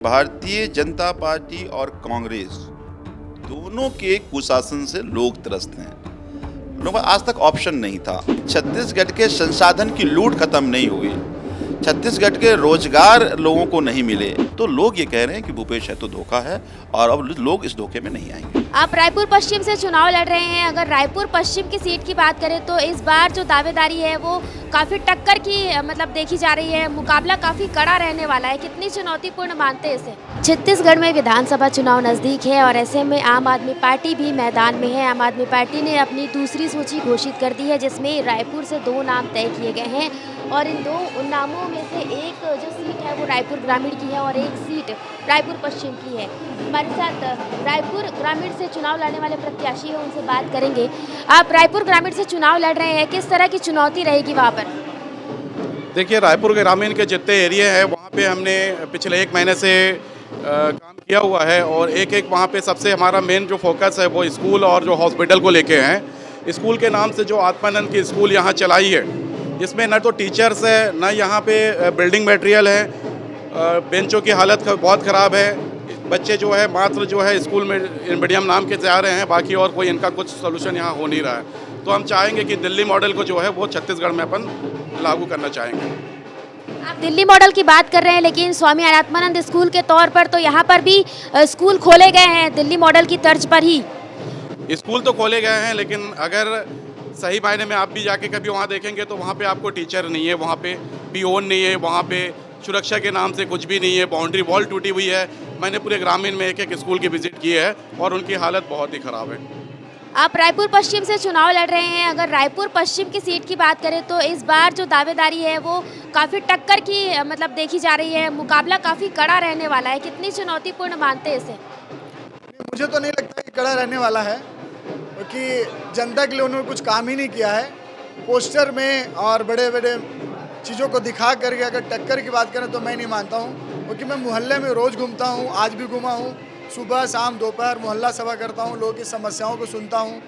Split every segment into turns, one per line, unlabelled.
Bharatiya Janata party और कांग्रेस दोनों के कुशासन से लोग त्रस्त हैं। लोगों का आज तक ऑप्शन नहीं था। छत्तीसगढ़ के संसाधन की लूट खत्म नहीं हुई, छत्तीसगढ़ के रोजगार लोगों को नहीं मिले, तो लोग ये कह रहे हैं कि भूपेश है तो धोखा है और अब लोग इस धोखे में नहीं आएंगे।
आप रायपुर पश्चिम से चुनाव लड़ रहे हैं। अगर रायपुर पश्चिम की सीट की बात करें तो इस बार जो दावेदारी है वो काफ़ी टक्कर की देखी जा रही है। मुकाबला काफ़ी कड़ा रहने वाला है। कितनी चुनौतीपूर्ण मानते हैं इसे? छत्तीसगढ़ में विधानसभा चुनाव नज़दीक है और ऐसे में आम आदमी पार्टी भी मैदान में है। आम आदमी पार्टी ने अपनी दूसरी सूची घोषित कर दी है, जिसमें रायपुर से 2 नाम तय किए गए हैं और इन 2 नामों में से एक जो सीट है वो रायपुर ग्रामीण की है और एक सीट रायपुर पश्चिम की है। हमारे साथ रायपुर ग्रामीण से चुनाव लड़ने वाले प्रत्याशी हैं, उनसे बात करेंगे। आप रायपुर ग्रामीण से चुनाव लड़ रहे हैं, किस तरह की चुनौती रहेगी वहाँ पर?
देखिए, रायपुर ग्रामीण के जितने एरिया है वहाँ पे हमने पिछले 1 महीने से काम किया हुआ है और एक वहाँ पे सबसे हमारा मेन जो फोकस है वो स्कूल और जो हॉस्पिटल को लेके हैं। स्कूल के नाम से जो आत्मानंद की स्कूल यहाँ चलाई है, जिसमें न तो टीचर्स है, न यहाँ पे बिल्डिंग मटेरियल है, बेंचों की हालत बहुत ख़राब है। बच्चे जो है मात्र जो है स्कूल में मीडियम नाम के जा रहे हैं, बाकी और कोई इनका कुछ सोल्यूशन यहाँ हो नहीं रहा है। तो हम चाहेंगे कि दिल्ली मॉडल को जो है वो छत्तीसगढ़ में अपन लागू करना चाहेंगे।
आप दिल्ली मॉडल की बात कर रहे हैं, लेकिन स्वामी आत्मानंद स्कूल के तौर पर तो यहाँ पर भी स्कूल खोले गए हैं दिल्ली मॉडल की तर्ज पर ही।
स्कूल तो खोले गए हैं, लेकिन अगर सही मायने में आप भी जाके कभी वहाँ देखेंगे तो वहाँ पे आपको टीचर नहीं है, वहाँ पे पियोन नहीं है, वहाँ पे सुरक्षा के नाम से कुछ भी नहीं है, बाउंड्री वॉल टूटी हुई है। मैंने पूरे ग्रामीण में एक स्कूल की विजिट की है और उनकी हालत बहुत ही ख़राब है।
आप रायपुर पश्चिम से चुनाव लड़ रहे हैं। अगर रायपुर पश्चिम की सीट की बात करें तो इस बार जो दावेदारी है वो काफ़ी टक्कर की देखी जा रही है। मुकाबला काफ़ी कड़ा रहने वाला है। कितनी चुनौतीपूर्ण मानते हैं इसे?
मुझे तो नहीं लगता कि कड़ा रहने वाला है, क्योंकि जनता के लिए उन्होंने कुछ काम ही नहीं किया है। पोस्टर में और बड़े बड़े चीज़ों को दिखा करके अगर टक्कर की बात करें तो मैं नहीं मानता हूँ, क्योंकि मैं मोहल्ले में रोज़ घूमता हूँ, आज भी घूमा हूँ। सुबह शाम दोपहर मोहल्ला सभा करता हूँ, लोगों की समस्याओं को सुनता हूँ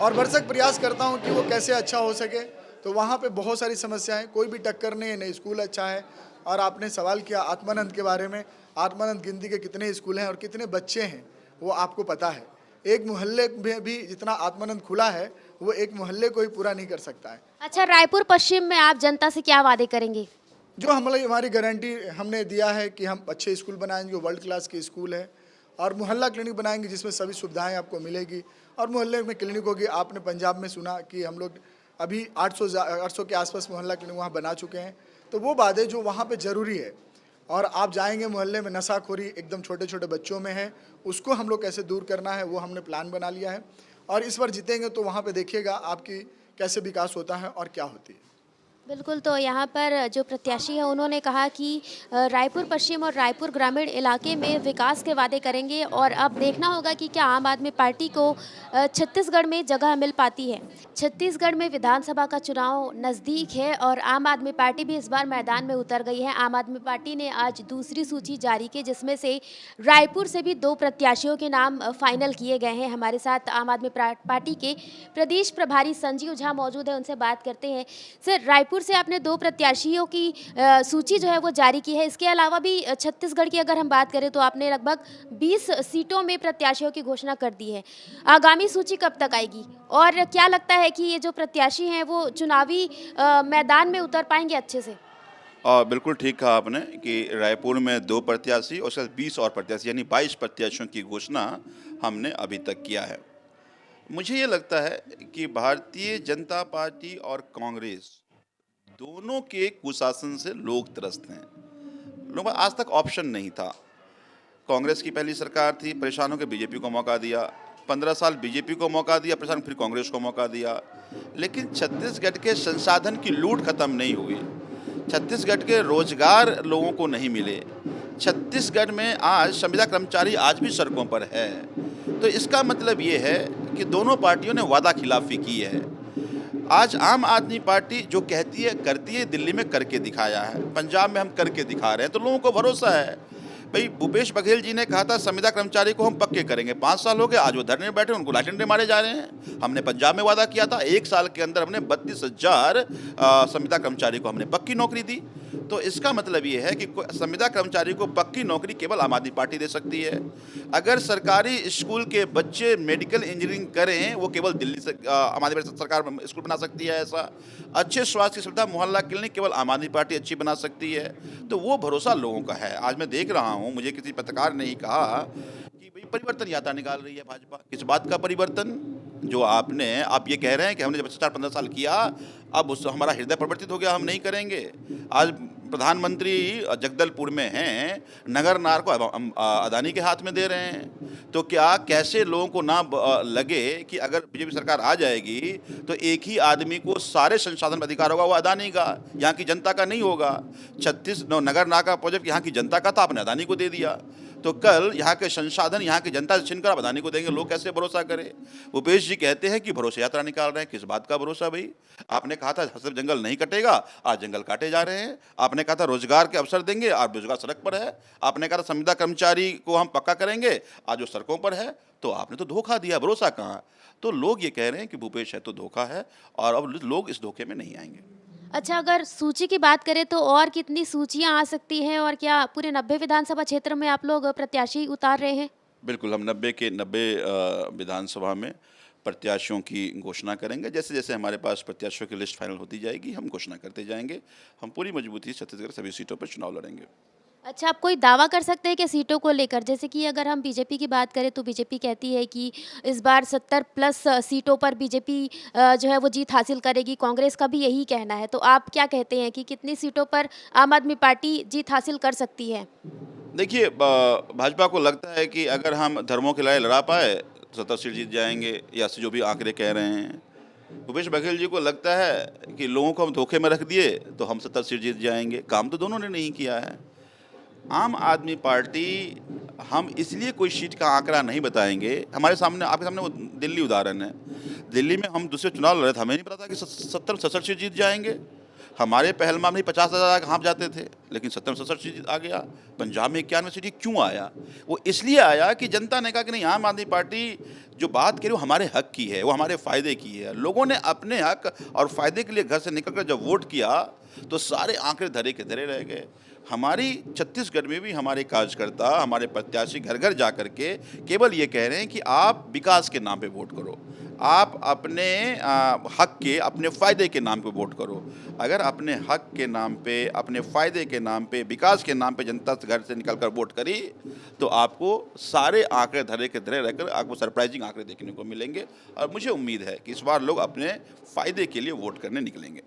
और भरसक प्रयास करता हूँ कि वो कैसे अच्छा हो सके। तो वहाँ पे बहुत सारी समस्याएं, कोई भी टक्कर नहीं है, नहीं स्कूल अच्छा है। और आपने सवाल किया आत्मानंद के बारे में। आत्मानंद गिनती के कितने स्कूल हैं और कितने बच्चे हैं वो आपको पता है। एक मोहल्ले में भी जितना आत्मानंद खुला है वो एक मोहल्ले को ही पूरा नहीं कर सकता है।
अच्छा, रायपुर पश्चिम में आप जनता से क्या वादे करेंगे?
जो हमारी गारंटी हमने दिया है कि हम अच्छे स्कूल बनाएंगे, वर्ल्ड क्लास के स्कूल है, और मोहल्ला क्लिनिक बनाएंगे जिसमें सभी सुविधाएं आपको मिलेगी और मोहल्ले में क्लिनिक होगी। आपने पंजाब में सुना कि हम लोग अभी 800 के आसपास मोहल्ला क्लिनिक वहाँ बना चुके हैं। तो वो बातें जो वहाँ पे ज़रूरी है, और आप जाएंगे मोहल्ले में नशाखोरी एकदम छोटे छोटे बच्चों में है, उसको हम लोग कैसे दूर करना है वो हमने प्लान बना लिया है। और इस बार जीतेंगे तो वहाँ पे देखिएगा आपकी कैसे विकास होता है और क्या होती है।
बिल्कुल, तो यहाँ पर जो प्रत्याशी है उन्होंने कहा कि रायपुर पश्चिम और रायपुर ग्रामीण इलाके में विकास के वादे करेंगे और अब देखना होगा कि क्या आम आदमी पार्टी को छत्तीसगढ़ में जगह मिल पाती है। छत्तीसगढ़ में विधानसभा का चुनाव नज़दीक है और आम आदमी पार्टी भी इस बार मैदान में उतर गई है। आम आदमी पार्टी ने आज दूसरी सूची जारी की, जिसमें से रायपुर से भी 2 प्रत्याशियों के नाम फाइनल किए गए हैं। हमारे साथ आम आदमी पार्टी के प्रदेश प्रभारी संजीव झा मौजूद है, उनसे बात करते हैं। सर, रायपुर से आपने 2 प्रत्याशियों की सूची जो है वो जारी की है। इसके अलावा भी छत्तीसगढ़ की अगर हम बात करें तो आपने लगभग 20 सीटों में प्रत्याशियों की घोषणा कर दी है। आगामी सूची कब तक आएगी और क्या लगता है कि ये जो प्रत्याशी हैं वो चुनावी मैदान में उतर पाएंगे अच्छे से?
और बिल्कुल ठीक कहा आपने कि रायपुर में 2 प्रत्याशी और शायद 20 और प्रत्याशी यानी 22 प्रत्याशियों की घोषणा हमने अभी तक किया है। मुझे ये लगता है कि भारतीय जनता पार्टी और कांग्रेस दोनों के कुशासन से लोग त्रस्त हैं। लोगों का आज तक ऑप्शन नहीं था। कांग्रेस की पहली सरकार थी, परेशान होकर बीजेपी को मौका दिया, 15 साल बीजेपी को मौका दिया, परेशान फिर कांग्रेस को मौका दिया। लेकिन छत्तीसगढ़ के संसाधन की लूट खत्म नहीं हुई, छत्तीसगढ़ के रोजगार लोगों को नहीं मिले, छत्तीसगढ़ में आज संविदा कर्मचारी आज भी सड़कों पर है। तो इसका मतलब ये है कि दोनों पार्टियों ने वादा खिलाफी की है। आज आम आदमी पार्टी जो कहती है करती है, दिल्ली में करके दिखाया है, पंजाब में हम करके दिखा रहे हैं, तो लोगों को भरोसा है। भाई भूपेश बघेल जी ने कहा था संविदा कर्मचारी को हम पक्के करेंगे, 5 साल हो गए, आज वो धरने में बैठे, उनको लाठी डंडे मारे जा रहे हैं। हमने पंजाब में वादा किया था 1 साल के अंदर हमने 32,000 संविदा कर्मचारी को हमने पक्की नौकरी दी। तो इसका मतलब ये है कि संविदा कर्मचारी को पक्की नौकरी केवल आम आदमी पार्टी दे सकती है। अगर सरकारी स्कूल के बच्चे मेडिकल इंजीनियरिंग करें, वो केवल दिल्ली से आम आदमी पार्टी सरकार स्कूल बना सकती है ऐसा। अच्छे स्वास्थ्य की सुविधा मोहल्ला क्लिनिक केवल आम आदमी पार्टी अच्छी बना सकती है। तो वो भरोसा लोगों का है। आज मैं देख रहा हूँ, मुझे किसी पत्रकार ने ही कहा कि भाई परिवर्तन यात्रा निकाल रही है भाजपा। किस बात का परिवर्तन? जो आप ये कह रहे हैं कि हमने जब 4-15 साल किया, अब उस हमारा हृदय परिवर्तित हो गया, हम नहीं करेंगे। आज प्रधानमंत्री जगदलपुर में हैं, नगर नार को हम अदानी के हाथ में दे रहे हैं। तो क्या कैसे लोगों को ना लगे कि अगर बीजेपी सरकार आ जाएगी तो एक ही आदमी को सारे संसाधन अधिकार होगा, वो अदानी का, यहाँ की जनता का नहीं होगा। नगर नार का प्रोजेक्ट यहाँ की जनता का था, आपने अदानी को दे दिया। तो कल यहाँ के संसाधन यहाँ की जनता से छीनकर आप अदानी को देंगे, लोग कैसे भरोसा करें? भूपेश जी कहते हैं कि भरोसे यात्रा निकाल रहे हैं। किस बात का भरोसा भाई? आपने कहा था सिर्फ जंगल नहीं कटेगा, आज जंगल काटे जा रहे हैं। आपने कहा था रोजगार के अवसर देंगे, आज रोजगार सड़क पर है। आपने कहा था संविदा कर्मचारी को हम पक्का करेंगे, आज वो सड़कों पर है। तो आपने तो धोखा दिया, भरोसा कहाँ? तो लोग ये कह रहे हैं कि भूपेश है तो धोखा है, और अब लोग इस धोखे में नहीं आएंगे।
अच्छा, अगर सूची की बात करें तो और कितनी सूचियां आ सकती हैं, और क्या पूरे 90 विधानसभा क्षेत्र में आप लोग प्रत्याशी उतार रहे हैं?
बिल्कुल, हम 90 के 90 विधानसभा में प्रत्याशियों की घोषणा करेंगे। जैसे जैसे हमारे पास प्रत्याशियों की लिस्ट फाइनल होती जाएगी, हम घोषणा करते जाएंगे। हम पूरी मजबूती से छत्तीसगढ़ सभी सीटों पर चुनाव लड़ेंगे।
अच्छा, आप कोई दावा कर सकते हैं कि सीटों को लेकर, जैसे कि अगर हम बीजेपी की बात करें तो बीजेपी कहती है कि इस बार 70 प्लस सीटों पर बीजेपी जो है वो जीत हासिल करेगी, कांग्रेस का भी यही कहना है। तो आप क्या कहते हैं कि कितनी सीटों पर आम आदमी पार्टी जीत हासिल कर सकती है?
देखिए, भाजपा को लगता है कि अगर हम धर्मों की लड़ाई लड़ा पाए तो 70 सीट जीत जाएंगे, या जो भी आंकड़े कह रहे हैं। भूपेश बघेल जी को लगता है कि लोगों को हम धोखे में रख दिए तो हम 70 सीट जीत जाएंगे। काम तो दोनों ने नहीं किया है। आम आदमी पार्टी, हम इसलिए कोई सीट का आंकड़ा नहीं बताएंगे। हमारे सामने, आपके सामने वो दिल्ली उदाहरण है। दिल्ली में हम दूसरे चुनाव लड़े थे, हमें नहीं पता था कि 70-67 सीट जीत जाएंगे। हमारे पहलगाम में 50,000 हाँप जाते थे, लेकिन 70-67 सीट आ गया। पंजाब में 91 सीट क्यों आया? वो इसलिए आया कि जनता ने कहा कि नहीं, आम आदमी पार्टी जो बात करी वो हमारे हक की है, वो हमारे फ़ायदे की है। लोगों ने अपने हक और फ़ायदे के लिए घर से निकलकर जब वोट किया तो सारे आंकड़े धरे के धरे रह गए। हमारी छत्तीसगढ़ में भी हमारे कार्यकर्ता, हमारे प्रत्याशी घर घर जा कर के केवल ये कह रहे हैं कि आप विकास के नाम पे वोट करो, आप अपने हक के, अपने फ़ायदे के नाम पे वोट करो। अगर अपने हक के नाम पे, अपने फ़ायदे के नाम पे, विकास के नाम पे जनता घर से निकलकर वोट करी तो आपको सारे आंकड़े धरे के धरे रहकर आपको सरप्राइजिंग आंकड़े देखने को मिलेंगे। और मुझे उम्मीद है कि इस बार लोग अपने फ़ायदे के लिए वोट करने निकलेंगे।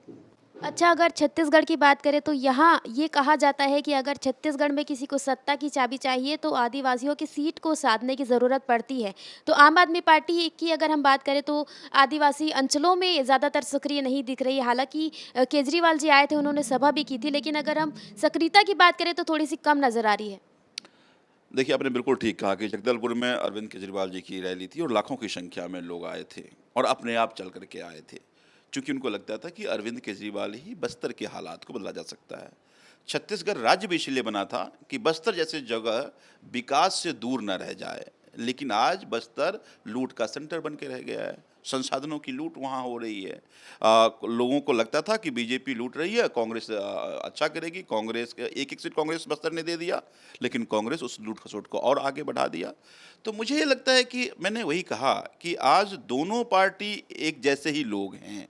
अच्छा, अगर छत्तीसगढ़ की बात करें तो यहाँ ये कहा जाता है कि अगर छत्तीसगढ़ में किसी को सत्ता की चाबी चाहिए तो आदिवासियों की सीट को साधने की ज़रूरत पड़ती है। तो आम आदमी पार्टी की अगर हम बात करें तो आदिवासी अंचलों में ज़्यादातर सक्रिय नहीं दिख रही है। हालांकि केजरीवाल जी आए थे, उन्होंने सभा भी की थी, लेकिन अगर हम सक्रियता की बात करें तो थोड़ी सी कम नज़र आ रही है।
देखिए, आपने बिल्कुल ठीक कहा कि जगदलपुर में अरविंद केजरीवाल जी की रैली थी और लाखों की संख्या में लोग आए थे और अपने आप चल करके आए थे, क्योंकि उनको लगता था कि अरविंद केजरीवाल ही बस्तर के हालात को बदला जा सकता है। छत्तीसगढ़ राज्य भी इसलिए बना था कि बस्तर जैसे जगह विकास से दूर न रह जाए, लेकिन आज बस्तर लूट का सेंटर बन के रह गया है। संसाधनों की लूट वहाँ हो रही है। लोगों को लगता था कि बीजेपी लूट रही है, कांग्रेस अच्छा करेगी, कांग्रेस एक सीट कांग्रेस बस्तर ने दे दिया, लेकिन कांग्रेस उस लूट खसोट को और आगे बढ़ा दिया। तो मुझे ये लगता है कि मैंने वही कहा कि आज दोनों पार्टी एक जैसे ही लोग हैं।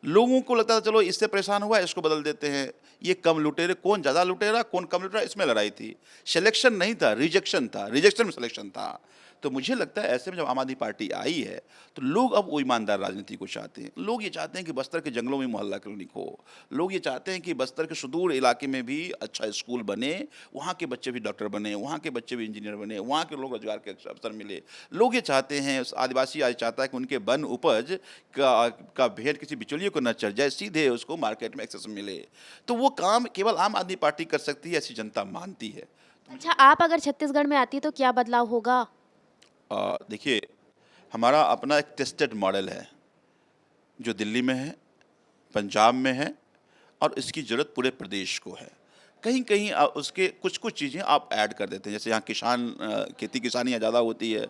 लोगों को लगता था चलो इससे परेशान हुआ, इसको बदल देते हैं, ये कम लुटेरे, कौन ज़्यादा लुटेरा, कौन कम लुटेरा, इसमें लड़ाई थी। सिलेक्शन नहीं था, रिजेक्शन था, रिजेक्शन में सिलेक्शन था। तो मुझे लगता है ऐसे में जब आम आदमी पार्टी आई है तो लोग अब वो ईमानदार राजनीति को चाहते हैं। लोग ये चाहते हैं कि बस्तर के जंगलों में मोहल्ला क्लिनिक हो, लोग ये चाहते हैं कि बस्तर के सुदूर इलाके में भी अच्छा स्कूल बने, वहाँ के बच्चे भी डॉक्टर बने, वहाँ के बच्चे भी इंजीनियर बने, वहाँ के लोग रोजगार के अवसर मिले। लोग ये चाहते हैं, आदिवासी आज चाहता है कि उनके वन उपज का भेड़ किसी बिचौलिए को न चढ़ जाए, सीधे उसको मार्केट में एक्सेस मिले। तो वो काम केवल आम आदमी पार्टी कर सकती है, ऐसी जनता मानती है।
अच्छा, आप अगर छत्तीसगढ़ में आती तो क्या बदलाव होगा?
देखिए, हमारा अपना एक टेस्टेड मॉडल है जो दिल्ली में है, पंजाब में है, और इसकी ज़रूरत पूरे प्रदेश को है। कहीं कहीं उसके कुछ कुछ चीज़ें आप ऐड कर देते हैं, जैसे यहाँ खेती किसानी ज़्यादा होती है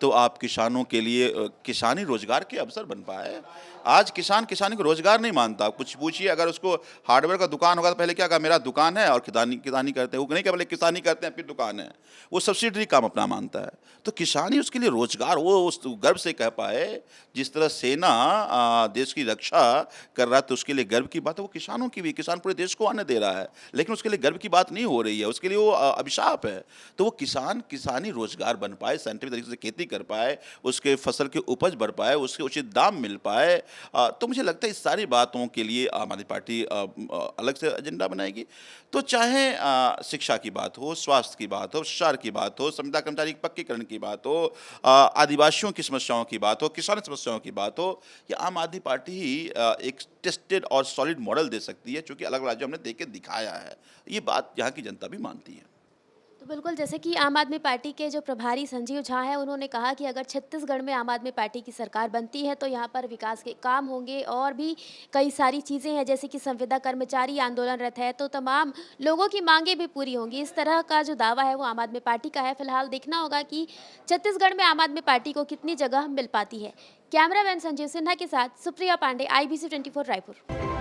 तो आप किसानों के लिए किसानी रोजगार के अवसर बन पाए। आज किसान किसानी को रोजगार नहीं मानता। कुछ पूछिए, अगर उसको हार्डवेयर का दुकान होगा तो पहले क्या कहा, मेरा दुकान है और किसानी करते हैं। वो नहीं क्या, पहले किसानी करते हैं फिर दुकान है। वो सब्सिडरी काम अपना मानता है। तो किसानी उसके लिए रोजगार, वो उस गर्व से कह पाए। जिस तरह सेना देश की रक्षा कर रहा है तो उसके लिए गर्व की बात है। वो किसानों की भी, किसान पूरे देश को आने दे रहा है, लेकिन उसके लिए गर्व की बात नहीं हो रही है, उसके लिए वो अभिशाप है। तो वो किसान किसानी रोजगार बन पाए, साइंटिफिक तरीके से खेती कर पाए, उसके फसल की उपज बढ़ पाए, उसके उचित दाम मिल पाए। तो मुझे लगता है इस सारी बातों के लिए आम आदमी पार्टी अलग से एजेंडा बनाएगी। तो चाहे शिक्षा की बात हो, स्वास्थ्य की बात हो, प्रचार की बात हो, संविदा कर्मचारी पक्कीकरण की बात हो, आदिवासियों की समस्याओं की बात हो, किसान समस्याओं की बात हो, ये आम आदमी पार्टी ही एक टेस्टेड और सॉलिड मॉडल दे सकती है, चूँकि अलग राज्यों हमने दे के दिखाया है। ये बात यहाँ की जनता भी मानती है।
तो बिल्कुल, जैसे कि आम आदमी पार्टी के जो प्रभारी संजीव झा हैं, उन्होंने कहा कि अगर छत्तीसगढ़ में आम आदमी पार्टी की सरकार बनती है तो यहाँ पर विकास के काम होंगे और भी कई सारी चीज़ें हैं, जैसे कि संविदा कर्मचारी आंदोलनरत है तो तमाम लोगों की मांगें भी पूरी होंगी। इस तरह का जो दावा है वो आम आदमी पार्टी का है। फिलहाल देखना होगा कि छत्तीसगढ़ में आम आदमी पार्टी को कितनी जगह मिल पाती है। कैमरामैन संजीव सिन्हा के साथ सुप्रिया पांडे, IBC 24 रायपुर।